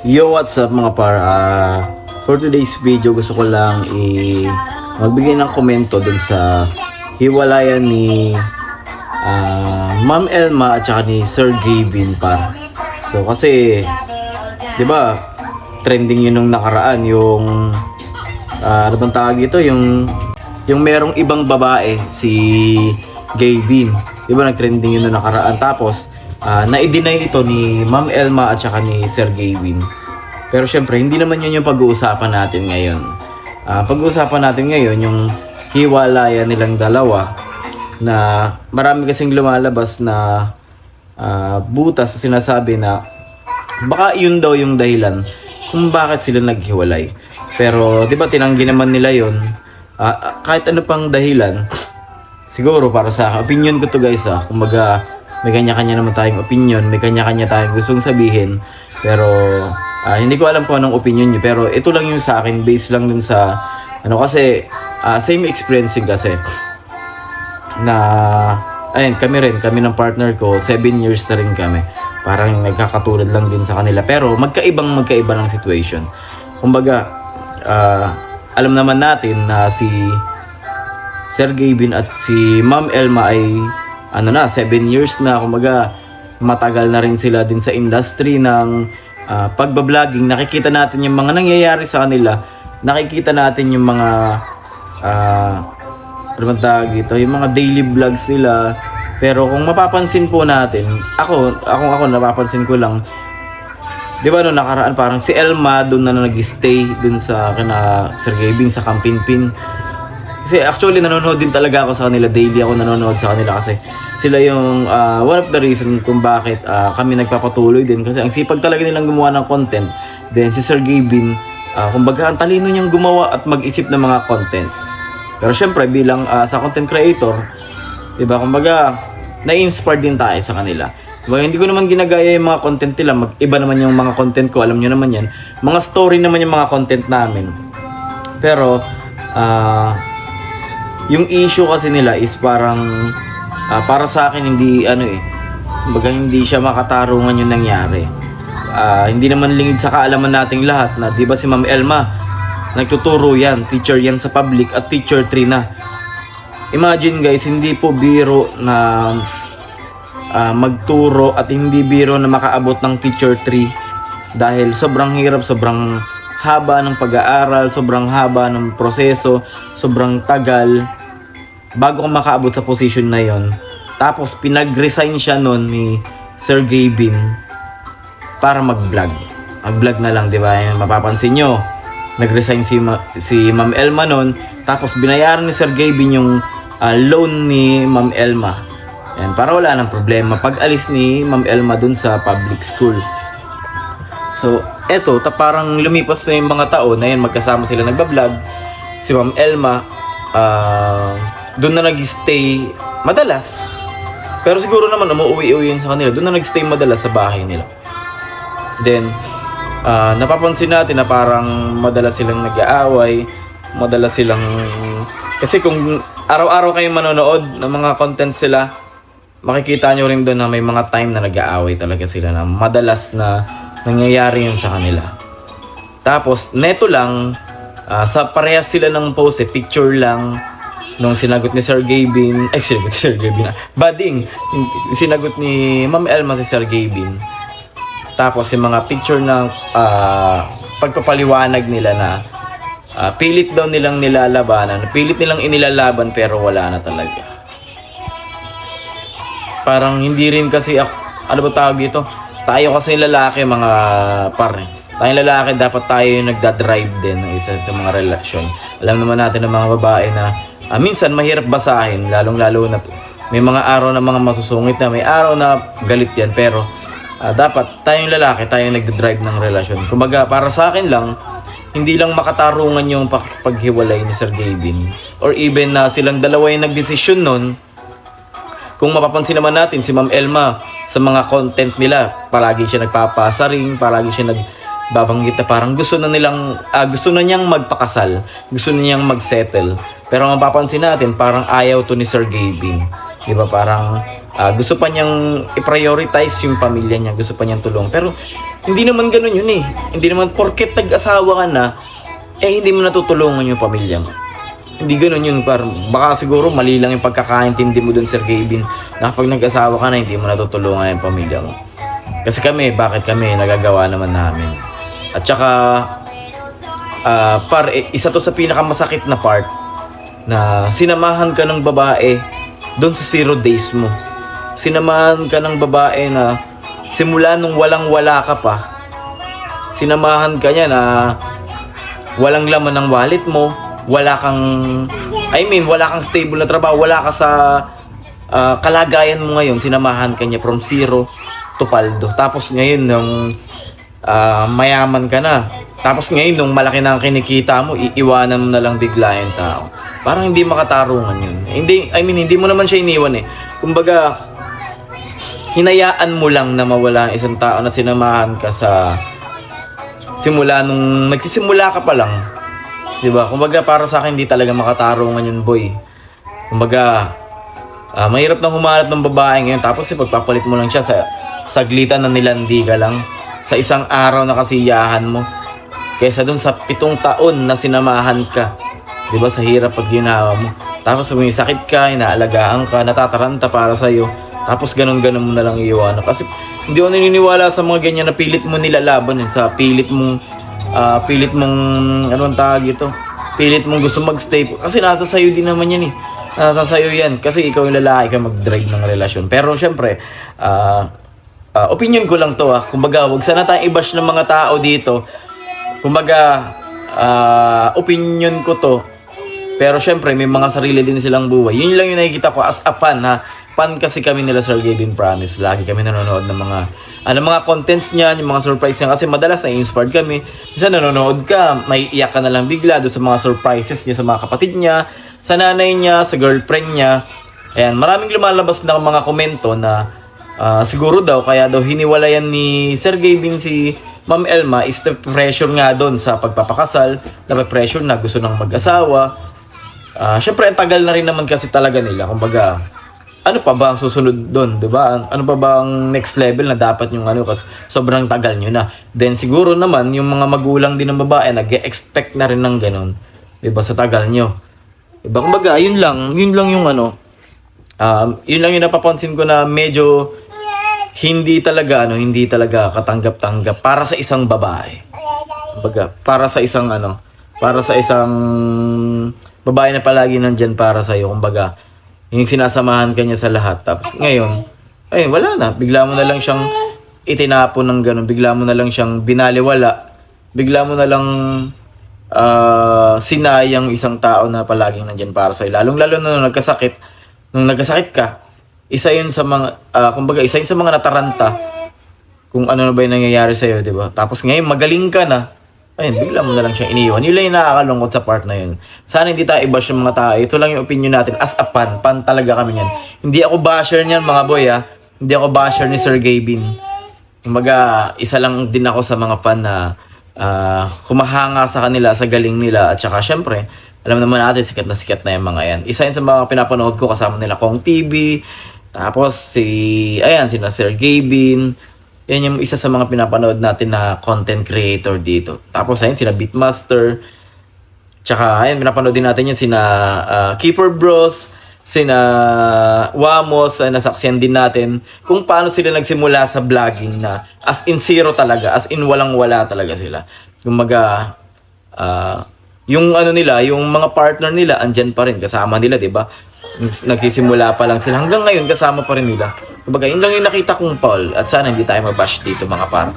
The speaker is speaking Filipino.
Yo, what's up mga par? For today's video, gusto ko lang magbigay ng komento dun sa hiwalayan ni Ma'am Elma at saka ni Sir Gavin par. So kasi, di ba, trending yun nung nakaraan, yung ano bang tawag ito, yung merong ibang babae, si Gavin. Di ba, nag-trending yun nung nakaraan. Tapos, na-deny ito ni Ma'am Elma at saka ni Sir Gavin. Pero syempre, hindi naman yun yung pag-uusapan natin ngayon. Pag-uusapan natin ngayon yung hiwalayan nilang dalawa na marami kasing lumalabas na butas na sinasabi na baka yun daw yung dahilan kung bakit sila naghiwalay. Pero di ba tinanggi naman nila yun. Kahit ano pang dahilan, siguro para sa opinion ko to guys, kumbaga may kanya-kanya naman tayong opinion, may kanya-kanya tayong gustong sabihin. Pero hindi ko alam kung anong opinion nyo, pero ito lang yung sa akin, based lang dun sa kasi same experience kasi na ayun, kami ng partner ko 7 years na rin kami, parang nagkakatulad lang din sa kanila, pero magkaiba ng situation. Kumbaga alam naman natin na si Sir Gavin at si Ma'am Elma ay 7 years na, kumbaga matagal na rin sila din sa industry ng pagbabloging. Nakikita natin yung mga nangyayari sa kanila, nakikita natin yung mga ano bang tawag dito, yung mga daily vlogs nila. Pero kung mapapansin po natin, ako napapansin ko lang, di ba no nakaraan parang si Elma doon na nag-stay doon sa kina Sir Gavin sa Kampinpin. Kasi actually nanonood din talaga ako sa kanila, daily ako nanonood sa kanila kasi sila yung one of the reason kung bakit kami nagpapatuloy din, kasi ang sipag talaga nilang gumawa ng content. Then si Sir Gavin, kumbaga ang talino niyang gumawa at mag-isip ng mga contents. Pero syempre bilang sa content creator, diba, kumbaga na-inspire din tayo sa kanila. Diba, hindi ko naman ginagaya yung mga content nila, mag-iba naman yung mga content ko, alam niyo naman yan. Mga story naman yung mga content namin. Pero yung issue kasi nila is parang para sa akin hindi kumbaga hindi siya makatarungan yung nangyari. Hindi naman lingid sa kaalaman nating lahat na 'di ba si Ma'am Elma nagtuturo yan, teacher yan sa public at teacher 3 na. Imagine guys, hindi po biro na magturo at hindi biro na makaabot ng teacher 3 dahil sobrang hirap, sobrang haba ng pag-aaral, sobrang haba ng proseso, sobrang tagal bago ko makaabot sa position na yon. Tapos pinag-resign siya noon ni Sir Gavin para mag-vlog. Mag-vlog na lang, di ba? Mapapansin nyo, nag-resign si Ma'am Elma noon. Tapos binayaran ni Sir Gavin yung loan ni Ma'am Elma. Yan, para wala nang problema pag-alis ni Ma'am Elma dun sa public school. So, eto, parang lumipas na yung mga taon na yun, magkasama sila nagbablog. Si Ma'am Elma, doon na nag-stay madalas. Pero siguro naman umuwi-uwi yun sa kanila. Doon na nag-stay madalas sa bahay nila. Then, napapansin natin na parang madalas silang nag-aaway. Madalas silang... Kasi kung araw-araw kayong manonood ng mga content sila, makikita nyo rin doon na may mga time na nag-aaway talaga sila, na madalas na nangyayari yun sa kanila. Tapos, neto lang, sa parehas sila ng post, picture lang, nung sinagot ni Sir Gavin, bading, sinagot ni Ma'am Elma si Sir Gavin. Tapos yung mga picture ng pagpapaliwanag nila na pilit daw nilang nilalabanan, pilit nilang inilalaban pero wala na talaga. Parang hindi rin kasi ano ba tawag dito? Tayo kasi lalaki mga pare. Tayong lalaki dapat tayo yung nagdadrive din ng isa sa mga relasyon. Alam naman natin ng mga babae na minsan mahirap basahin, lalong-lalo na may mga araw na mga masusungit na, may araw na galit yan, pero dapat tayong lalaki, tayong nagdadrive ng relasyon. Kumbaga, para sa akin lang, hindi lang makatarungan yung paghiwalay ni Sir Gavin, or even na silang dalawa yung nagdesisyon nun. Kung mapapansin naman natin, si Ma'am Elma, sa mga content nila, palagi siya nagpapasaring, palagi siya nagbabanggit na parang gusto na niyang magpakasal, gusto na niyang magsettle. Pero mapapansin natin, parang ayaw to ni Sir Gavin. Diba, parang gusto pa niyang i-prioritize yung pamilya niya, gusto pa niyang tulong. Pero Hindi naman ganun yun eh. Hindi naman porket nag-asawa ka na, hindi mo natutulungan yung pamilya mo. Hindi ganun yun. Baka siguro mali lang yung pagkakaintindi mo dun, Sir Gavin, na kapag nag-asawa ka na, hindi mo natutulungan yung pamilya mo. Kasi kami, bakit kami? Nagagawa naman namin. At saka, isa to sa pinakamasakit na part, na sinamahan ka ng babae doon sa 0 days mo. Sinamahan ka ng babae na simula nung walang-wala ka pa, sinamahan ka niya na walang laman ng wallet mo, wala kang stable na trabaho, wala ka sa kalagayan mo ngayon, sinamahan ka niya from 0 to paldo. Tapos ngayon nung mayaman ka na, tapos ngayon nung malaki na ang kinikita mo, iiwanan mo na lang bigla yung tao. Parang hindi makatarungan yun. Hindi mo naman siya iniwan eh. Kumbaga, hinayaan mo lang na mawala ang isang tao na sinamahan ka sa simula nung nagsisimula ka pa lang. Diba? Kumbaga, para sa akin, hindi talaga makatarungan yun, boy. Kumbaga, mahirap nang humanap ng babae ngayon. Tapos, pagpapalit mo lang siya sa saglitan na nilandi ka lang. Sa isang araw na kasiyahan mo. Kesa dun sa 7 taon na sinamahan ka. Diba? Sa hirap pag ginawa mo. Tapos, may sakit ka, inaalagaan ka, natataranta para sa'yo. Tapos, ganun-ganun mo na lang iiwanan. Kasi, hindi ako naniniwala sa mga ganyan na pilit mo nilalaban. Sa pilit mong, anong tawag ito? Pilit mong gusto magstay. Kasi nasa sayo din naman yan eh. Nasa sayo yan. Kasi ikaw yung lalaki ka mag-drive ng relasyon. Pero, syempre, opinion ko lang to Kumbaga, wag sana tayong i-bash ng mga tao dito. Kumbaga, opinion ko to. Pero syempre, may mga sarili din silang buhay. Yun lang yung nakikita ko as a fan Fan kasi kami nila Sir Gavin Promise. Lagi kami nanonood ng mga contents niya, yung mga surprise niya. Kasi madalas na-inspired kami. Minsan nanonood ka, may iyak ka na lang bigla doon sa mga surprises niya sa mga kapatid niya, sa nanay niya, sa girlfriend niya. Ayan, maraming lumalabas na mga komento na siguro daw, kaya daw hiniwalayan ni Sir Gavin si Ma'am Elma is the pressure nga doon sa pagpapakasal, na pressure na gusto ng mag-asawa. Syempre, ang tagal na rin naman kasi talaga nila. Kumbaga, ano pa ba ang susunod doon, 'di ba? Ano pa ba ang next level na dapat yung kasi sobrang tagal nyo na. Then siguro naman yung mga magulang din ng babae nag-expect na rin ng ganun, 'di ba, sa tagal nyo. 'Di ba? Kumbaga, yun lang yung yun lang yung napapansin ko na medyo hindi talaga katanggap-tanggap para sa isang babae. Kumbaga, para sa isang babae na palagi nandyan para sa iyo. Kumbaga, yung sinasamahan ka niya sa lahat. Tapos ngayon, wala na. Bigla mo na lang siyang itinapon ng ganun. Bigla mo na lang siyang binaliwala. Bigla mo na lang sinayang isang tao na palaging nandyan para sa'yo. Lalong-lalo na nung nagkasakit ka, isa yun sa mga, isa yun sa mga nataranta kung ano na ba yung nangyayari sa'yo, di ba? Tapos ngayon, magaling ka na. Bigla mo na lang siyang iniwan. Yun lang yung nakakalungkot sa part na yun. Sana hindi tayo i-bash yung mga tao. Ito lang yung opinion natin as a fan. Fan talaga kami yan. Hindi ako basher niyan, mga boy Hindi ako basher ni Sir Gavin. Kumbaga, isa lang din ako sa mga fan na humahanga sa kanila, sa galing nila. At saka syempre, alam naman natin, sikat na yung mga yan. Isa yun sa mga pinapanood ko kasama nila Kong TV. Tapos sina Sir Gavin. Yan yung isa sa mga pinapanood natin na content creator dito. Tapos ayun, sina Beatmaster. Tsaka ayun, pinapanood din natin yan sina Keeper Bros, sina Wamos, ay nasaksiyan din natin kung paano sila nagsimula sa vlogging na as in zero talaga, as in walang-wala talaga sila. Kumbaga, yung nila, yung mga partner nila, andyan pa rin, kasama nila, di ba? Nagsisimula pa lang sila. Hanggang ngayon, kasama pa rin nila. Kumbaga, yun lang yung nakita kong Paul. At sana hindi tayo mabash dito, mga par.